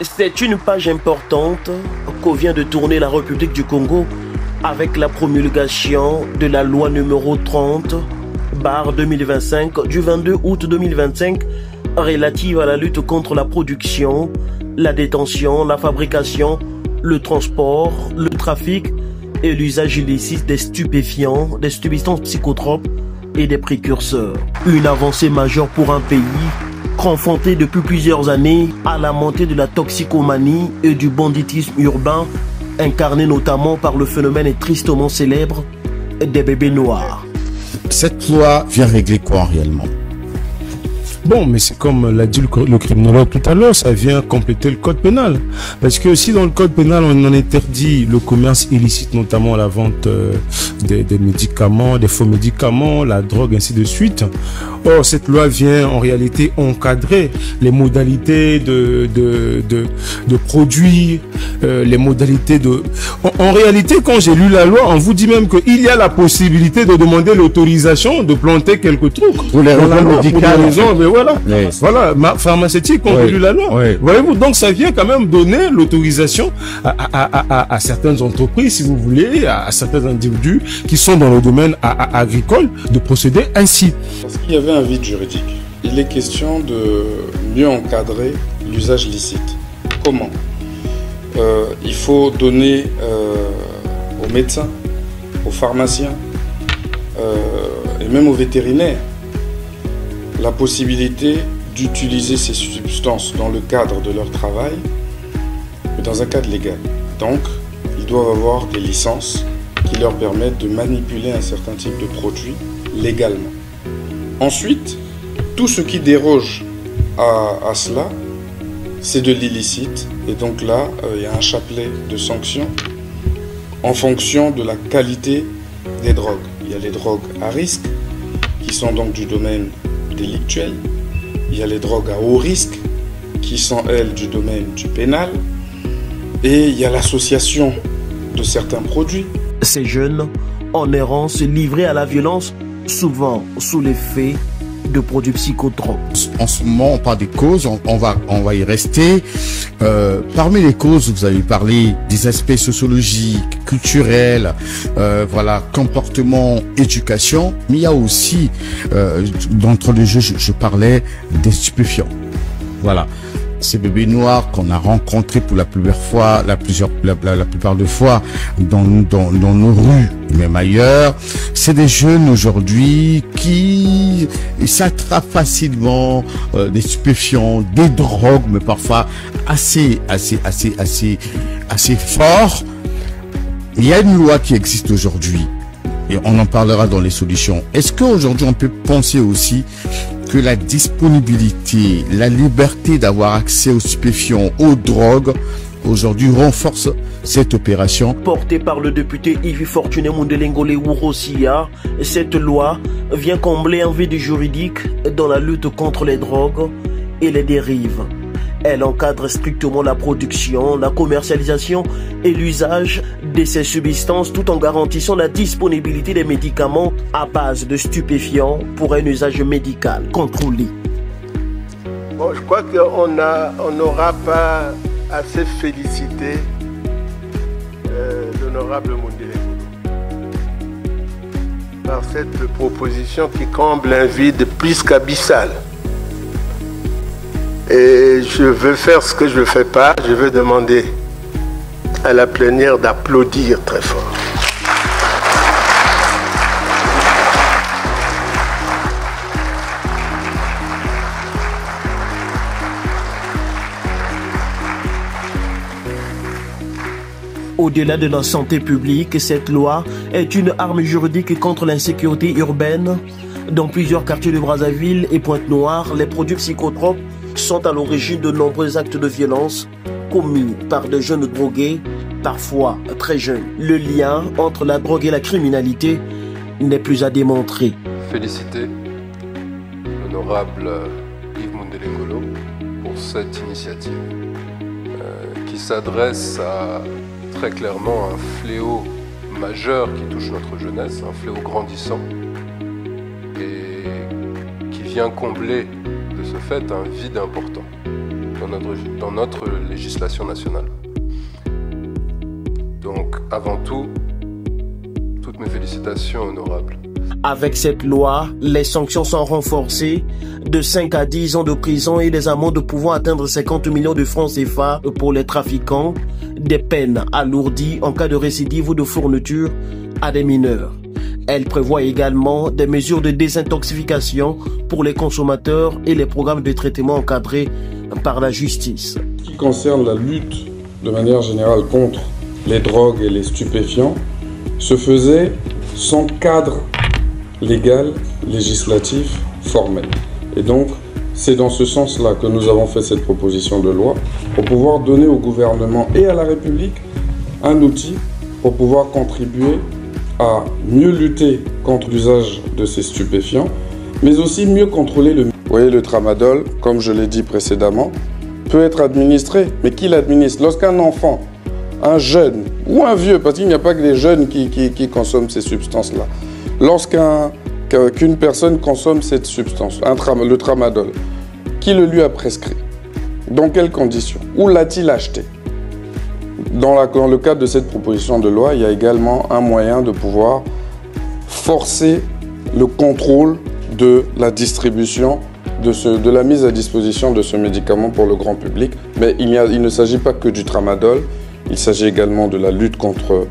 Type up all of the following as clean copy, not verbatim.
C'est une page importante qu'ont vient de tourner la République du Congo avec la promulgation de la loi numéro 30/2025 du 22 août 2025 relative à la lutte contre la production, la détention, la fabrication, le transport, le trafic et l'usage illicite des stupéfiants, des substances psychotropes et des précurseurs. Une avancée majeure pour un pays confronté depuis plusieurs années à la montée de la toxicomanie et du banditisme urbain, incarné notamment par le phénomène tristement célèbre des bébés noirs. Cette loi vient régler quoi réellement? Bon, mais c'est comme l'a dit le criminologue tout à l'heure, ça vient compléter le code pénal. Parce que si dans le code pénal, on en interdit le commerce illicite, notamment la vente des médicaments, des faux médicaments, la drogue, ainsi de suite. Or, cette loi vient en réalité encadrer les modalités de produire, les modalités de... En réalité, quand j'ai lu la loi, on vous dit même qu'il y a la possibilité de demander l'autorisation de planter quelques trucs. Pour les raisons médicales. Mais voilà, Oui. voilà, pharmaceutique, quand j'ai lu la loi. Oui. Voyez-vous, donc ça vient quand même donner l'autorisation à certaines entreprises, si vous voulez, à certains individus qui sont dans le domaine agricole, de procéder ainsi. Parce qu'il y avait un vide juridique. Il est question de mieux encadrer l'usage licite. Comment? Il faut donner aux médecins, aux pharmaciens et même aux vétérinaires la possibilité d'utiliser ces substances dans le cadre de leur travail, mais dans un cadre légal. Donc, ils doivent avoir des licences qui leur permettent de manipuler un certain type de produit légalement. Ensuite, tout ce qui déroge à cela, c'est de l'illicite. Et donc là, il y a un chapelet de sanctions en fonction de la qualité des drogues. Il y a les drogues à risque, qui sont donc du domaine délictuel. Il y a les drogues à haut risque, qui sont, elles, du domaine du pénal. Et il y a l'association de certains produits. Ces jeunes en errance livrés à la violence, souvent sous l'effet de produits psychotropes. En ce moment, on parle des causes, on va y rester. Parmi les causes, vous avez parlé des aspects sociologiques, culturels, voilà, comportement, éducation. Mais il y a aussi, d'entre les jeux, je parlais des stupéfiants. Voilà. Ces bébés noirs qu'on a rencontrés pour la plupart de fois dans nos rues, même ailleurs, c'est des jeunes aujourd'hui qui s'attrapent facilement des stupéfiants, des drogues, mais parfois assez forts. Il y a une loi qui existe aujourd'hui et on en parlera dans les solutions. Est-ce qu'aujourd'hui on peut penser aussi que la disponibilité, la liberté d'avoir accès aux stupéfiants, aux drogues, aujourd'hui renforce cette opération? Portée par le député Yves Fortuné Mundelengole Wurossia, cette loi vient combler un vide juridique dans la lutte contre les drogues et les dérives. Elle encadre strictement la production, la commercialisation et l'usage de ces substances tout en garantissant la disponibilité des médicaments à base de stupéfiants pour un usage médical contrôlé. Bon, je crois qu'on n'aura pas assez félicité l'honorable Mundelengolo par cette proposition qui comble un vide plus qu'abyssal. Et je veux faire ce que je ne fais pas, je veux demander à la plénière d'applaudir très fort. Au-delà de la santé publique, cette loi est une arme juridique contre l'insécurité urbaine. Dans plusieurs quartiers de Brazzaville et Pointe-Noire, les produits psychotropes sont à l'origine de nombreux actes de violence commis par de jeunes drogués, parfois très jeunes. Le lien entre la drogue et la criminalité n'est plus à démontrer. Féliciter l'honorable Yves Mundelengolo pour cette initiative qui s'adresse à très clairement un fléau majeur qui touche notre jeunesse, un fléau grandissant et qui vient combler de ce fait un vide important dans dans notre législation nationale. Donc, avant tout, toutes mes félicitations, honorable. Avec cette loi, les sanctions sont renforcées de 5 à 10 ans de prison et des amendes pouvant atteindre 50 millions de francs CFA pour les trafiquants, des peines alourdies en cas de récidive ou de fourniture à des mineurs. Elle prévoit également des mesures de désintoxication pour les consommateurs et les programmes de traitement encadrés par la justice. Ce qui concerne la lutte de manière générale contre les drogues et les stupéfiants se faisait sans cadre légal, législatif, formel. Et donc, c'est dans ce sens-là que nous avons fait cette proposition de loi pour pouvoir donner au gouvernement et à la République un outil pour pouvoir contribuer à mieux lutter contre l'usage de ces stupéfiants, mais aussi mieux contrôler le... Vous voyez, le tramadol, comme je l'ai dit précédemment, peut être administré. Mais qui l'administre? Lorsqu'un enfant, un jeune ou un vieux, parce qu'il n'y a pas que les jeunes qui consomment ces substances-là, lorsqu'une personne consomme cette substance, le tramadol, qui le lui a prescrit? Dans quelles conditions? Où l'a-t-il acheté? Dans le cadre de cette proposition de loi, il y a également un moyen de pouvoir forcer le contrôle de la distribution, de la mise à disposition de ce médicament pour le grand public. Mais il ne s'agit pas que du tramadol, il s'agit également de la lutte contre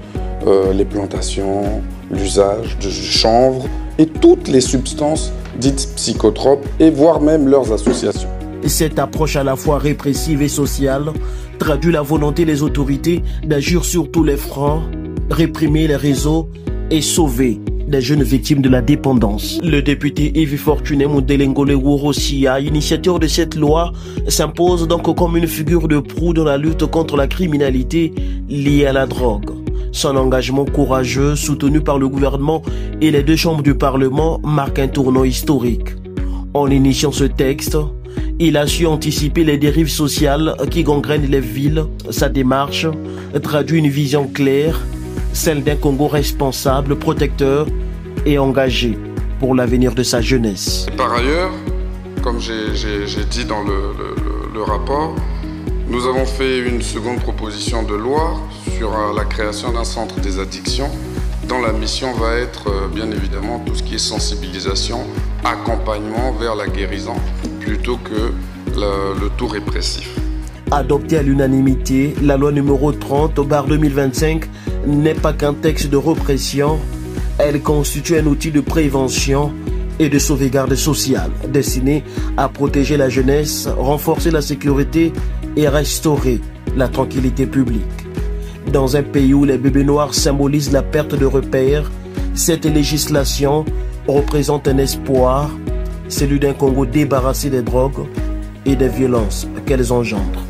les plantations, l'usage du chanvre et toutes les substances dites psychotropes et voire même leurs associations. Cette approche à la fois répressive et sociale traduit la volonté des autorités d'agir sur tous les fronts, réprimer les réseaux et sauver des jeunes victimes de la dépendance. Le député Yves Fortuné Mondelengole Worosia, initiateur de cette loi, s'impose donc comme une figure de proue dans la lutte contre la criminalité liée à la drogue. Son engagement courageux, soutenu par le gouvernement et les deux chambres du Parlement, marque un tournant historique. En initiant ce texte, il a su anticiper les dérives sociales qui gangrènent les villes. Sa démarche traduit une vision claire, celle d'un Congo responsable, protecteur et engagé pour l'avenir de sa jeunesse. Par ailleurs, comme j'ai dit dans le rapport, nous avons fait une seconde proposition de loi sur la création d'un centre des addictions dont la mission va être bien évidemment tout ce qui est sensibilisation, accompagnement vers la guérison plutôt que le tout répressif. Adoptée à l'unanimité, la loi numéro 30/2025 n'est pas qu'un texte de répression, elle constitue un outil de prévention et de sauvegarde sociale destiné à protéger la jeunesse, renforcer la sécurité et restaurer la tranquillité publique. Dans un pays où les bébés noirs symbolisent la perte de repères, cette législation représente un espoir, celui d'un Congo débarrassé des drogues et des violences qu'elles engendrent.